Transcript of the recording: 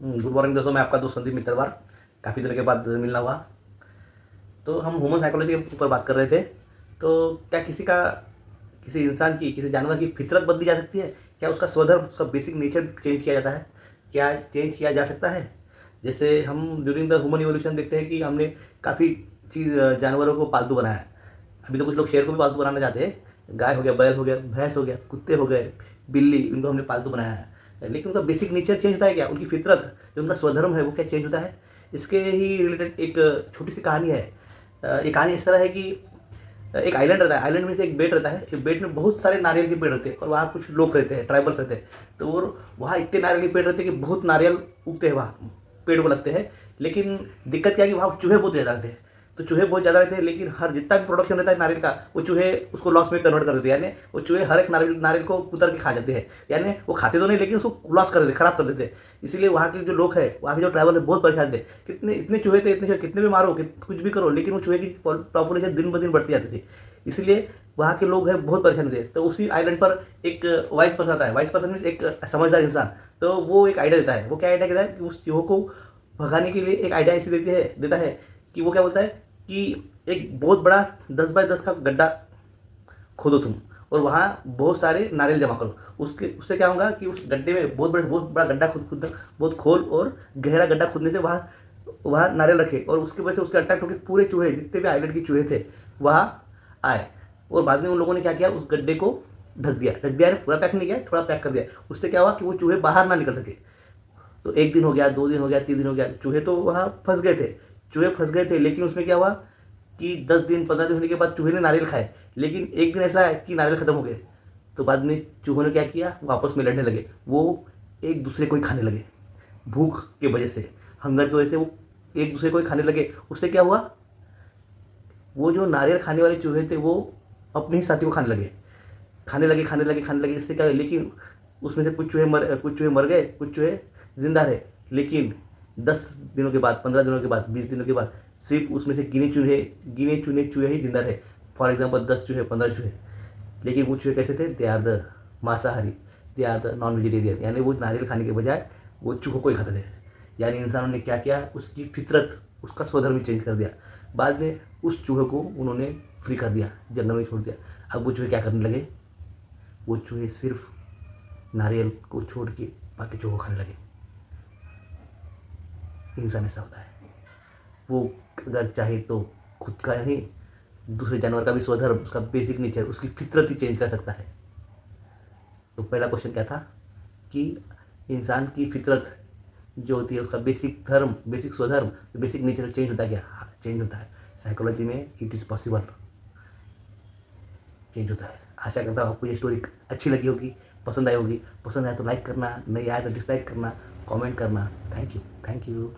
Good morning दोस्तों, मैं आपका दोस्त संदीप मित्रवार। काफ़ी दिनों के बाद मिलना हुआ। तो हम ह्यूमन साइकोलॉजी के ऊपर बात कर रहे थे। तो क्या किसी इंसान की, किसी जानवर की फितरत बदली जा सकती है? क्या उसका स्वधर्म, उसका बेसिक नेचर चेंज किया जाता है? क्या चेंज किया जा सकता है? जैसे हम ड्यूरिंग द ह्यूमन इवोल्यूशन देखते हैं कि हमने काफ़ी जानवरों को पालतू बनाया है। अभी तो कुछ लोग शेर को भी पालतू बनाना चाहते हैं। गाय हो गया, बैल हो गया, भैंस हो गया, कुत्ते हो गए, बिल्ली, इनको हमने पालतू बनाया है। लेकिन उनका बेसिक नेचर चेंज होता है क्या? उनकी फितरत, जो उनका स्वधर्म है, वो क्या चेंज होता है? इसके ही रिलेटेड एक छोटी सी कहानी है। ये कहानी इस तरह है कि एक आइलैंड रहता है। आइलैंड में से एक बेट रहता है। एक बेट में बहुत सारे नारियल के पेड़ रहते हैं और वहाँ कुछ लोग रहते हैं, ट्राइबल्स रहते हैं। तो वो वहाँ इतने नारियल के पेड़ रहते हैं कि बहुत नारियल उगते हैं, वहाँ पेड़ को लगते हैं। लेकिन दिक्कत क्या है कि वहाँ चूहे बहुत ज़्यादा रहते हैं। तो चूहे बहुत ज़्यादा रहते हैं, लेकिन हर जितना भी प्रोडक्शन रहता है नारियल का, वो चूहे उसको लॉस में कन्वर्ट कर देते हैं। यानी वो चूहे हर एक नारियल नारियल को कुतर के खा जाते हैं। यानी वो खाते तो नहीं, लेकिन उसको लॉस कर देते, खराब कर देते हैं। इसीलिए वहाँ के जो लोग हैं, वहाँ के जो ट्राइबल है, बहुत परेशान थे। कितने इतने चूहे थे, इतने चूहे, कितने भी मारो, कुछ भी करो, लेकिन वो चूहे की पॉपुलेशन दिन ब दिन बढ़ती जाती थी। इसलिए वहाँ के लोग हैं बहुत परेशान थे। तो उसी आइलैंड पर एक वाइस पर्सन आता है। वाइस पर्सन मीन्स एक समझदार इंसान। तो वो एक आइडिया देता है। वो क्या आइडिया देता है कि उस चूहों को भगाने के लिए एक आइडिया ऐसे देता है कि वो क्या बोलता है कि एक बहुत बड़ा 10 बाय 10 का गड्ढा खोदो तुम, और वहाँ बहुत सारे नारियल जमा करो। उससे क्या होगा कि उस गड्ढे में बहुत बड़ा गड्ढा खुद बहुत खोल और गहरा गड्ढा खोदने से वहाँ वहाँ नारियल रखे, और उसकी वजह से उसके अट्रैक्ट होकर पूरे चूहे, जितने भी आइलैंड के चूहे थे, वहाँ आए। और बाद में उन लोगों ने क्या किया, उस गड्ढे को ढक दिया, पूरा पैक नहीं किया, थोड़ा पैक कर दिया। उससे क्या हुआ कि वो चूहे बाहर ना निकल सके। तो 1 दिन हो गया, 2 दिन हो गया, 3 दिन हो गया, चूहे तो वहाँ फंस गए थे। लेकिन उसमें क्या हुआ कि 10 दिन 15 दिन होने के बाद चूहे ने नारियल खाए। लेकिन एक दिन ऐसा है कि नारियल खत्म हो गए। तो बाद में चूहों ने क्या किया, वापस में लड़ने लगे। वो एक दूसरे को ही खाने लगे। भूख की वजह से, हंगर की वजह से वो एक दूसरे को ही खाने लगे। उससे क्या हुआ, वो जो नारियल खाने वाले चूहे थे, वो अपने ही साथी को खाने लगे। इससे क्या हुआ, लेकिन उसमें से कुछ चूहे मर गए, कुछ चूहे जिंदा रहे। लेकिन 10 दिनों के बाद, 15 दिनों के बाद, 20 दिनों के बाद सिर्फ उसमें से गिने चुने चूहे ही जिंदा रहे। फॉर एग्जाम्पल 10 चूहे, 15 चूहे। लेकिन वो चूहे कैसे थे? दे आर द मांसाहारी, they are the non vegetarian. यानी वो नारियल खाने के बजाय वो चूहों को ही खाते थे। यानी इंसानों ने क्या किया, उसकी फितरत, उसका स्वधर्म ही चेंज कर दिया। बाद में उस चूहे को उन्होंने फ्री कर दिया, जंगल में छोड़ दिया। अब वो चूहे क्या करने लगे, वो चूहे सिर्फ नारियल को छोड़ के बाकी चूहों को खाने लगे। इंसान ऐसा होता है। वो अगर चाहे तो खुद का नहीं, दूसरे जानवर का भी स्वधर्म, उसका बेसिक नेचर, उसकी फितरत ही चेंज कर सकता है। तो पहला क्वेश्चन क्या था कि इंसान की फितरत जो होती है, उसका बेसिक धर्म, बेसिक स्वधर्म, बेसिक नेचर चेंज होता है क्या? हाँ, चेंज होता है। साइकोलॉजी में इट इज़ पॉसिबल, चेंज होता है। आशा करता हूँ आपको ये स्टोरी अच्छी लगी होगी, पसंद आई होगी। पसंद आए तो लाइक करना, नहीं आए तो डिसलाइक करना, कमेंट करना। Thank you.